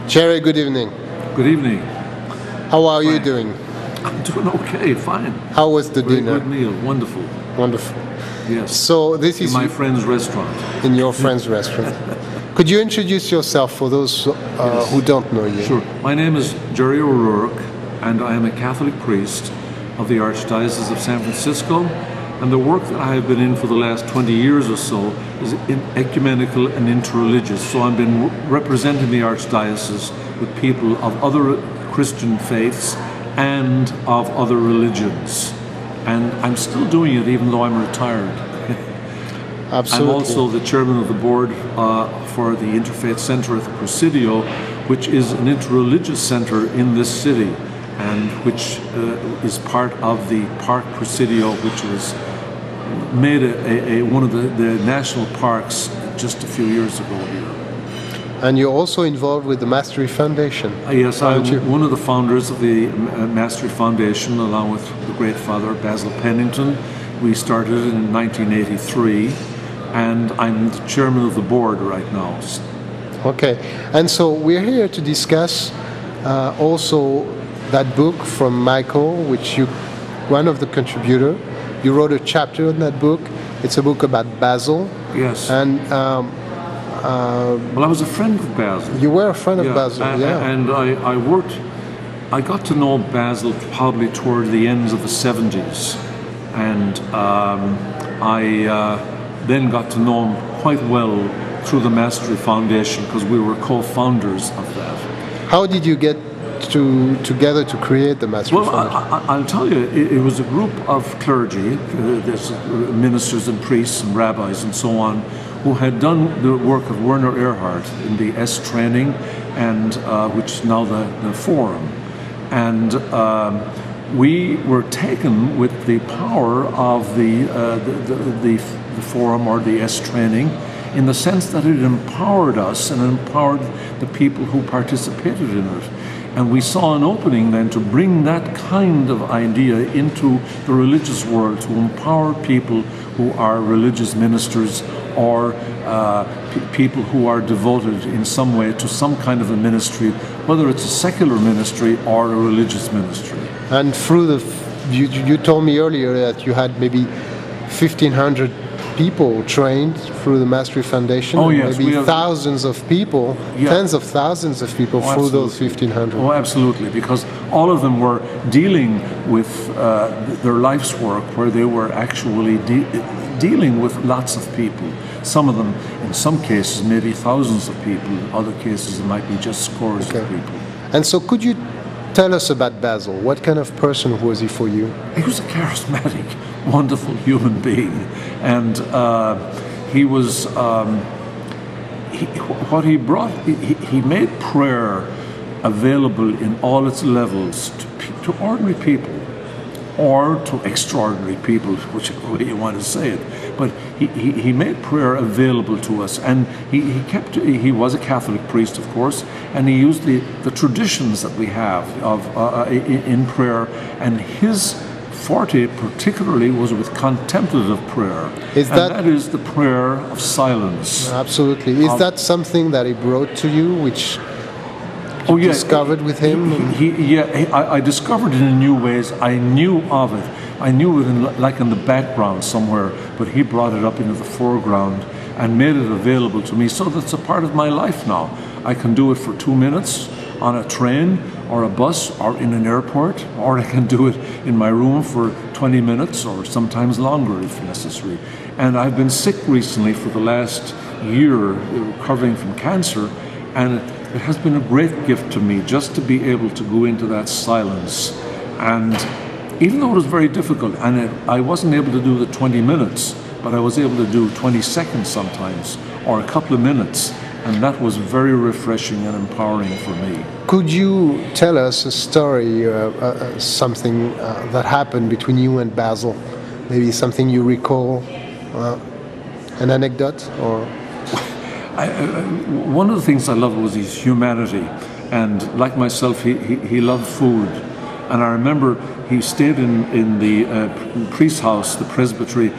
Gerald, good evening. Good evening. How are you doing? I'm doing okay, fine. How was the Very dinner? good meal, wonderful. Wonderful. Yes. So this In is my friend's restaurant. in your friend's restaurant. Could you introduce yourself for those who don't know you? Sure. My name is Gerald, and I am a Catholic priest of the Archdiocese of San Francisco. And the work that I have been in for the last 20 years or so is ecumenical and interreligious. So I've been representing the Archdiocese with people of other Christian faiths and of other religions. And I'm still doing it even though I'm retired. Absolutely. I'm also the chairman of the board for the Interfaith Center at the Presidio, which is an interreligious center in this city, and which is part of the Park Presidio, which was made one of the national parks just a few years ago here. And you're also involved with the Mastery Foundation. Yes, I'm one of the founders of the Mastery Foundation, along with the great father Basil Pennington. We started in 1983, and I'm the chairman of the board right now. Okay, and so we're here to discuss also that book from Michael, which you, one of the contributors, you wrote a chapter in that book. It's a book about Basil. Yes. And well, I was a friend of Basil. you were a friend of Basil, yeah. And I got to know Basil probably toward the ends of the 70s. And I then got to know him quite well through the Mastery Foundation, because we were co-founders of that. How did you get together to create the Mastery Foundation? Well, I'll tell you, it was a group of clergy, there's ministers and priests and rabbis and so on, who had done the work of Werner Erhard in the S training, and which is now the Forum. And we were taken with the power of the Forum or the S training, in the sense that it empowered us and empowered the people who participated in it. And we saw an opening then to bring that kind of idea into the religious world, to empower people who are religious ministers or people who are devoted in some way to some kind of a ministry, whether it's a secular ministry or a religious ministry. And through you told me earlier that you had maybe 1,500 people trained through the Mastery Foundation. Oh, yes, maybe thousands of people, tens of thousands of people through those 1,500. Oh, absolutely, because all of them were dealing with their life's work, where they were actually dealing with lots of people. Some of them, in some cases, maybe thousands of people. In other cases, it might be just scores of people. And so could you tell us about Basil? What kind of person was he for you? He was a charismatic, wonderful human being, and he was. What he brought, he made prayer available in all its levels to ordinary people, or to extraordinary people, whichever way you want to say it. But he made prayer available to us, and he was a Catholic priest, of course, and he used the traditions that we have in prayer, and his forte particularly was with contemplative prayer. That is the prayer of silence. Absolutely. Is that something that he brought to you, which you discovered with him? I discovered it in new ways. I knew of it. I knew it in the background somewhere, but he brought it up into the foreground and made it available to me. So that's a part of my life now. I can do it for 2 minutes on a train or a bus or in an airport, or I can do it in my room for 20 minutes or sometimes longer if necessary. And I've been sick recently for the last year, recovering from cancer, and it has been a great gift to me just to be able to go into that silence. And even though it was very difficult, and I wasn't able to do the 20 minutes, but I was able to do 20 seconds sometimes, or a couple of minutes, and that was very refreshing and empowering for me. Could you tell us a story, something that happened between you and Basil? Maybe something you recall, an anecdote, or? One of the things I loved was his humanity, and like myself, he loved food. And I remember he stayed in the priest's house, the presbytery,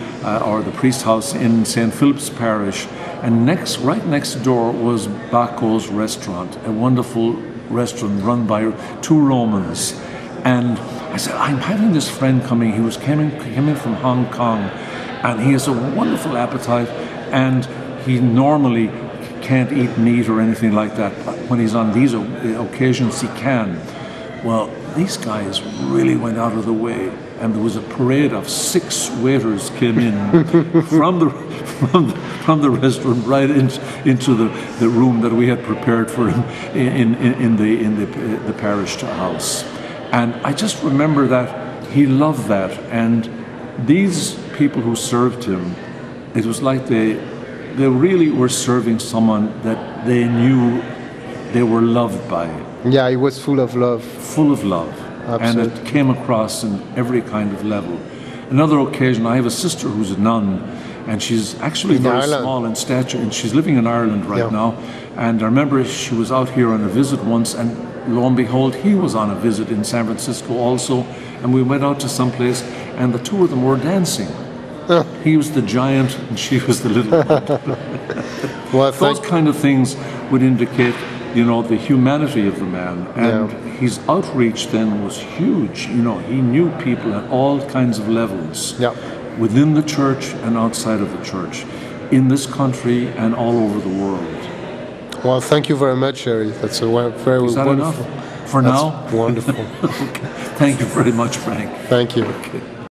or the priest's house in St. Philip's Parish, And right next door was Baco's restaurant, a wonderful restaurant run by two Romans. And I said, I'm having this friend coming. He came in from Hong Kong, and he has a wonderful appetite, and he normally can't eat meat or anything like that. But when he's on these occasions, he can. Well, these guys really went out of the way, and there was a parade of 6 waiters came in from the restaurant right into the room that we had prepared for him in the parish house. And I just remember that he loved that, and these people who served him, it was like they really were serving someone that they knew they were loved by. Yeah, he was full of love. Full of love. Absolutely. And it came across in every kind of level. Another occasion, I have a sister who's a nun, and she's actually very small in stature, and she's living in Ireland right now. And I remember she was out here on a visit once, and lo and behold, he was on a visit in San Francisco also, and we went out to some place, and the two of them were dancing. He was the giant, and she was the little one. Well, those kind of things would indicate, the humanity of the man, and his outreach then was huge. He knew people at all kinds of levels, within the church and outside of the church, in this country and all over the world. Well, thank you very much, Jerry. That's a very Is that wonderful. enough? For That's now? Wonderful. Okay. Thank you very much, Frank. Thank you. Okay.